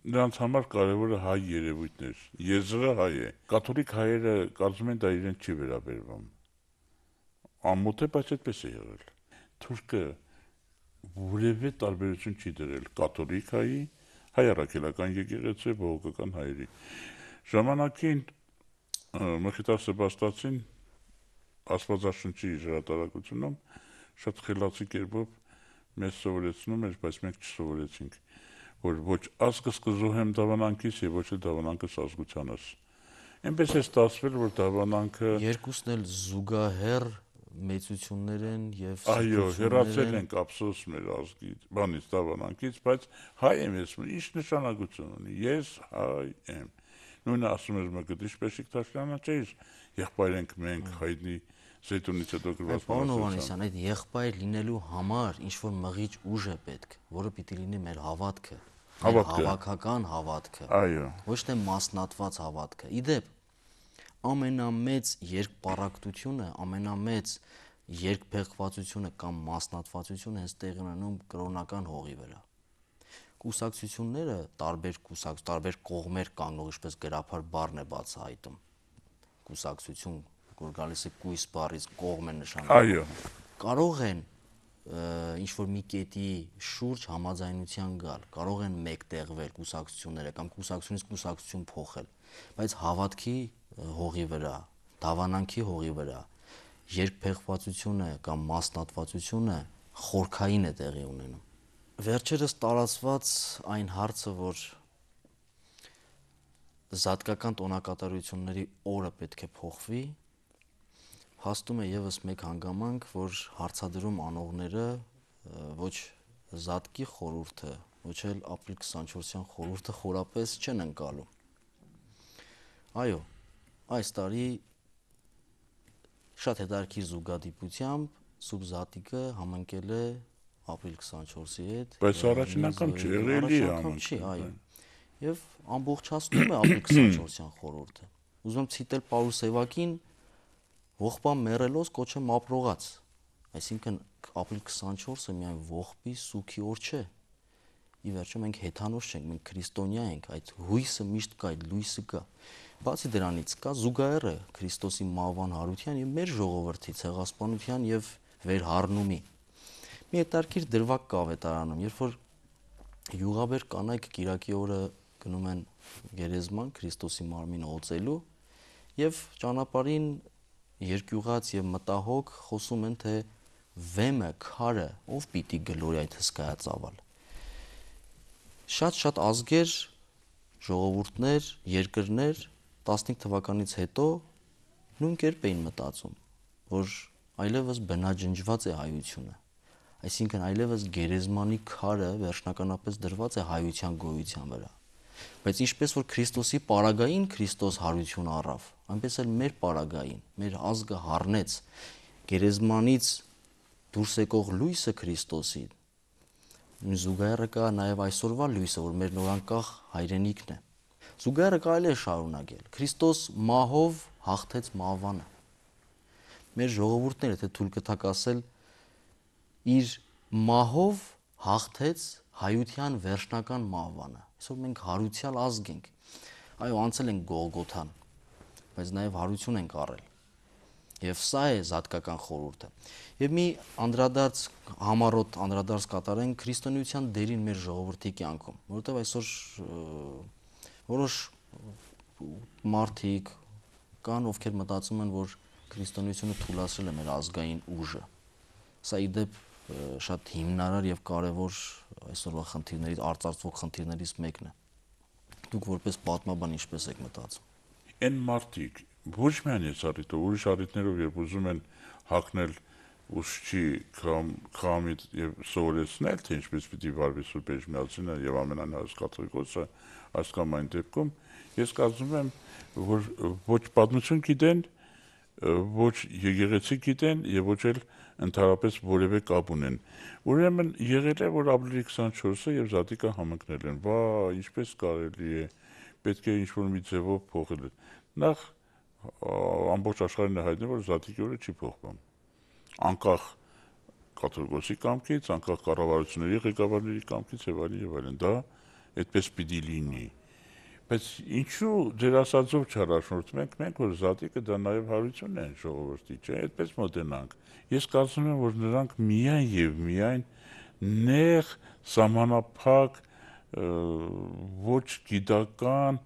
նրանց համար կարևորը հայ երևույթն էր, եզրը հայ է, կաթոլիկ հայերը կարծում են դա իրենց չի վերաբերվում, ամոթ է, բայց այդպես է եղել, թուրքը որևէ տարբերություն չի դրել կաթոլիկ հայի, հայ առաքելական եկեղեցու բողոքական հայերի, ժամանակին Մխիթար Սեբաստացին Աստվածաշնչի հրատարակությունում շատ խելացի կերպով մեզ սովորեցնում էր, բայց մենք չսովորեցինք, որ ոչ ազգս կզոհեմ դավանանքից եւ ոչ էլ դավանանքս ազգությանս։ Այնպես է ստացվել, որ դավանանքը երկուսն էլ զուգահեռ մեծություններ են եւ այո, հեռացել ենք ափսոս մեր ազգի բանից դավանանքից, բայց հայ եմ ես, ինչ նշանակություն ունի, ես հայ եմ։ Նույնը ասում էր Մկդիշ Պեշիկտաշյանը, չէ՞, եղբայր ենք մենք հայտնի Զեյթունից հետո գրված Պարոն Հովհաննիսյան, այդ եղբայր լինելու համար ինչ որ մղիչ ուժ է պետք, որը պիտի լինի մեր հավատքը, հավաքական հավատքը, այո, ոչ թե մասնատված հավատքը։ Իդեպ ամենամեծ երկպառակտությունը, ամենամեծ երկփեղվածությունը կամ մասնատվածությունը հենց տեղի ունենում կրոնական հողի վրա։ Կուսակցությունները տարբեր կողմեր կանգնող, ինչպես գրաբար բառն է բացահայտում, կուսակցություն, որ գալիս է կույս բառից կողմ է նշանակում, այո, կարող են ինչ-որ մի կետի շուրջ համաձայնության գալ, կարող են մեկտեղվել կուսակցությունները կամ կուսակցությունից կուսակցություն փոխել, բայց հավատքի հողի վրա, դավանանքի հողի վրա երկփեղվածությունը կամ մասնատվածությունը խորքային է տեղի ունենում։ Վերջերս տարածված այն հարցը, որ զատկական տոնակատարությունների օրը պետք է փոխվի, հաստում է եւս մեկ հանգամանք, որ հարցադրում անողները ոչ զատկի խորհուրդը, ոչ էլ ապրիլ 24-յան խորհուրդը խորապես չեն ընկալում։ Այո, այս տարի շատ հետաքրքիր զուգադիպությամբ Սուրբ Զատիկը համընկել է ապրիլ 24-ի հետ։ բայց առաջին անգամ չի, եղել է չի, այո։ Եվ ամբողջացնում է ապրիլ 24-յան խորհուրդը։ Ուզում եմ ցիտել Պաուլոս Սևակին, ողբան մեռելոց կոչեմ ապրողած։ Այսինքն ապրիլ 24-ը միայն ողբի սուքի օր չէ։ Ի վերջո մենք հեթանոս չենք, մենք քրիստոնյա ենք, այդ հույսը միշտ կա, այդ լույսը կա։ Բացի դրանից կա զուգահեռը Քրիստոսի մահվան հարության եւ մեր ժողովրդի ցեղասպանության եւ վերհառնումի։ Մի հետաքրքիր դրվագ կա ավետարանում, երբ որ յուղաբեր կանայք կիրակի օրը գնում են գերեզման Քրիստոսի մարմինը օծելու եւ ճանապարհին երկյուղած եւ մտահոգ խոսում են, թե վեմը, քարը ով պիտի գլորի այդ հսկայածավալ։ Շատ ազգեր, ժողովուրդներ, երկրներ 15 թվականից հետո նույն կերպ էին մտածում, որ այլևս բնաջնջված է հայությունը, այսինքն այլևս գերեզմանի քարը վերջնականապես դրված է հայության գոյության վրա։ Բայց ինչպես որ Քրիստոսի պարագային Քրիստոս հարություն առավ, այնպես էլ մեր պարագային, մեր ազգը հառնեց գերեզմանից դուրս եկող լույսը Քրիստոսի։ Զուգահեռը կա նաև այսօրվա լույսը, որ մեր նորանկախ հայրենիքն է։ Զուգահեռը կարելի է շարունակել։ Քրիստոս մահով հաղթեց մահվանը։ Մեր ժողովուրդները, թե թույլ կտակ ասել, իր մահով հաղթեց հայության վերջնական մահվանը։ Այսօր մենք հարուցյալ ազգ ենք։ Այո, անցել ենք Գողգոթան, բայց նաև հարություն ենք առել։ Եվ սա է զատկական խորհուրդը։ Եվ մի անդրադարձ, համառոտ անդրադարձ կատարենք քրիստոնեության դերին մեր ժողովրդի կյանքում, որովհետև այսօր որոշ մարդիկ կան, ովքեր մտածում են, որ քրիստոնեությունը թուլացրել է մեր ազգային ուժը։ Սա ի դեպ շատ հիմնարար եւ կարեւոր այսօրվա խնդիրներից, արծարծվող խնդիրներից մեկն է։ Դուք որպես պատմաբան ինչպես եք մտածում։ Այն մարդիկ ոչ միայն ես առիթով, ուրիշ առիթներով, երբ ուզում են հակնել ուսուցչի քամից եւ սովորեցնել, թե ինչպես պիտի վարվի Սուրբ Էջմիածինը եւ ամենանահաս կաթողիկոսը այս կամ այն դեպքում, ես կարծում եմ, որ ոչ պատմություն գիտեն, ոչ եկեղեցի գիտեն եւ ոչ էլ ընդհանրապես որևէ կապ ունեն։ Ուրեմն եղել է, որ ապրիլի 24-ը եւ Զատիկը համընկնել են։ Վա, ինչպես կարելի է, պետք է ինչ-որ մի ձևով փոխել։ Նախ ամբողջ աշխարհին է հայտնի, որ Զատիկի օրը չի փոխվում։ Անկախ կաթողիկոսի կամքից, անկախ կառավարությունների ղեկավարների կամքից եւ այլն եւ այլն։ Դա այդպես պիտի լինի։ Բայց ինչու ձեր ասածով չարաշնորհվում ենք, որ զատիկը դա նաև հարությունն է ժողովրդի, չէ՞, այդպես մոտենանք։ Ես կարծում եմ, որ նրանք միայն եւ միայն նեղ, սահմանափակ, ոչ գիտական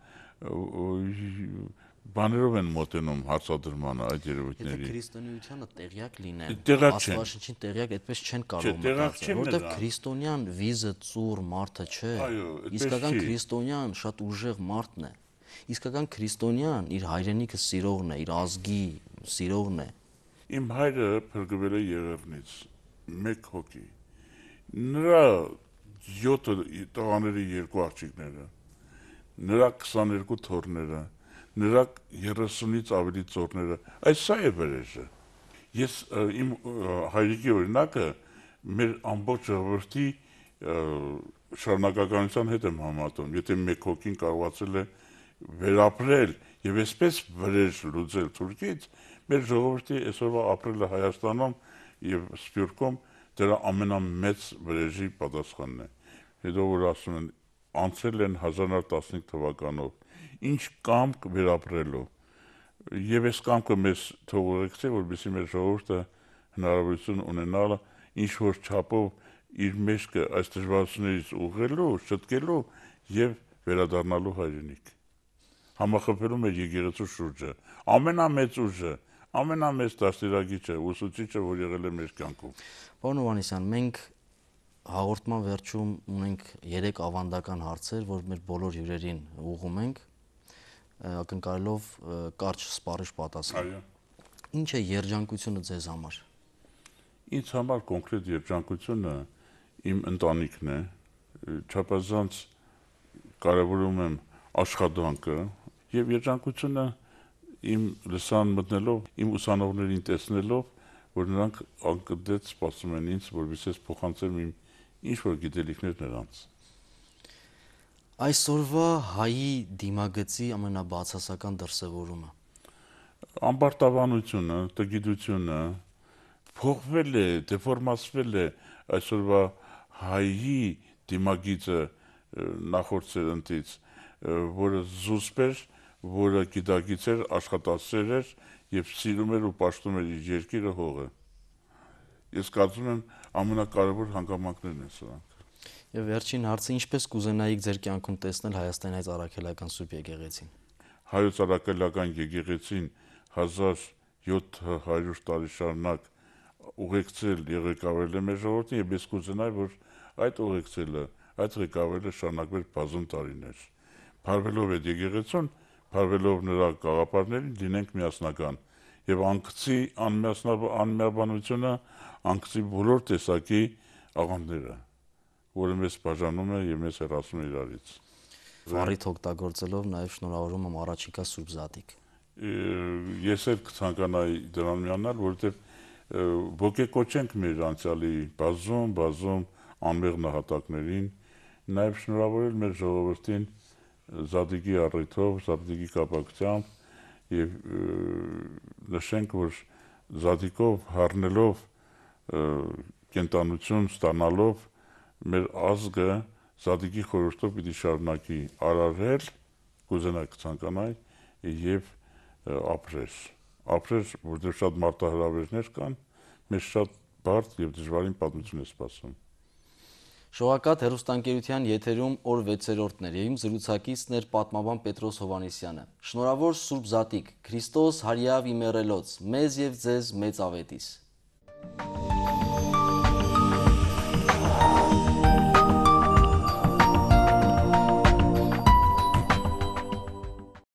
բաներով են մոտենում հարցադրմանը այդ երևույթների։ Եթե քրիստոնեությանը տեղյակ լինեն, Տեղյակ չեն։ Աստվածաշնչին տեղյակ այդպես չեն կարող տեղյակ մտածել, չեն որովհետև նրանք։ քրիստոնյան վիզը ծուր մարդը չէ։ Այո, այդպես Իսկական չի։ քրիստոնյան շատ ուժեղ մարդն է։ Իսկական քրիստոնյան իր հայրենիքը սիրողն է, իր ազգի սիրողն է։ Իմ հայրը փրկվել է Եղեռնից, 1 հոգի։ Նրա 7 տղաների 2 աղջիկները, նրա 22 թոռները, նրա 30-ից ավելի ծոռները, այս սա է վրեժը։ Ես իմ հայրիկի օրինակը մեր ամբողջ ժողովրդի շարունակականության հետ եմ համատում։ Եթե 1 հոգին կարողացել է վերապրել եւ այսպես վրեժ լուծել Թուրքից, մեր ժողովրդի այսօրվա ապրելը Հայաստանում եւ Սփյուռքում դրա ամենամեծ վրեժի պատասխանն է։ Հետո որ ասում են անցել են 1915 թվականով, ինչ կամք վերապրելով։ Եվ այս կամքը մեզ թողեցի, որպեսզի մեր ժողովուրդը հնարավորություն ունենալը ինչ որ չափով իր մեջքը այս դժվարություններից ուղղելու, շտկելու եւ վերադառնալու հայրենիք։ Համախմբելու մեր եկեղեցու շուրջը, ամենամեծ ուժը, ամենամեծ դաստիարակիչը, ուսուցիչը, որ եղել է մեր կյանքում։ Պարոն Հովհաննիսյան, մենք հաղորդման վերջում ունենք 3 ավանդական հարցեր, որ մեր բոլոր հյուրերին ուղղում ենք, ակնկալելով կարճ սպառիչ պատասխան։ Այո։ Ինչ է երջանկությունը ձեզ համար։ Ինձ համար կոնկրետ երջանկությունը իմ ընտանիքն է, չափազանց կարևորում եմ աշխատանքը եւ երջանկությունը իմ լսան մտնելով, իմ ուսանողներին տեսնելով, որ նրանք անկդեց սպասում են ինձ, որովհետեւ ես փոխանցեմ իմ ինչ որ գիտելիքներ նրանց։ Այսօրվա հայի դիմագծի ամենաբացասական դրսևորումը։ Ամբարտավանությունը, տգիտությունը փոխվել է, դեֆորմացվել է այսօրվա հայի դիմագիծը նախորդ սերնդից, որը զուսպ էր, որը գիտակից էր, աշխատասեր էր եւ սիրում էր ու պաշտում էր իր երկիրը հողը։ Ես կարծում եմ ամենակարևոր հանգամանքներն են սրանք։ Եվ վերջին հարցը, ինչպես կուզենայիք ձեր կյանքում տեսնել Հայաստանի Հայ Առաքելական Սուրբ եկեղեցին։ Հայոց Առաքելական եկեղեցին 1700 տարի շարունակ ուղեկցել եւ ղեկավարել է մեր ժողովրդին եւ ես կուզենայի, որ այդ ուղեկցելը, այդ ղեկավարելը շարունակվեր բազում տարիներ։ Փարվելով այդ եկեղեցուն, փարվելով նրա գաղափարներին լինենք միասնական եւ անկցի անմիաբանությունը, անկցի բոլոր տեսակի աղանդները, որը մեզ բաժանում է եւ մեզ հեռացնում է իրարից։ Առիթ օգտագործելով նաեւ շնորհավորում եմ առաջիկա Սուրբ Զատիկ։ Ես էլ կցանկանայի դրան միանալ, որովհետեւ ոգեկոչենք մեր անցյալի բազում անմեղ նահատակներին, նաեւ շնորհավորել մեր ժողովրդին Զատիկի առիթով, Զատիկի կապակցությամբ եւ նշենք, որ Զատիկով հառնելով կենտանություն ստանալով մեր ազգը Զատիկի խորհրդով պիտի շարունակի արարել, կուզենայք ցանկանայի եւ ապրեր, որտեղ շատ մարտահրավերներ կան, մեզ շատ բարդ եւ դժվարին պատմություն է սպասում։ Շողակաթ հեռուստաընկերության եթերում օր 6-րդն էր եւ իմ զրուցակիցն էր պատմաբան Պետրոս Հովհաննիսյանը։ Շնորհավոր Սուրբ Զատիկ, Քրիստոս հարյավ իմերելոց, մեզ եւ ձեզ մեծ ավետիս։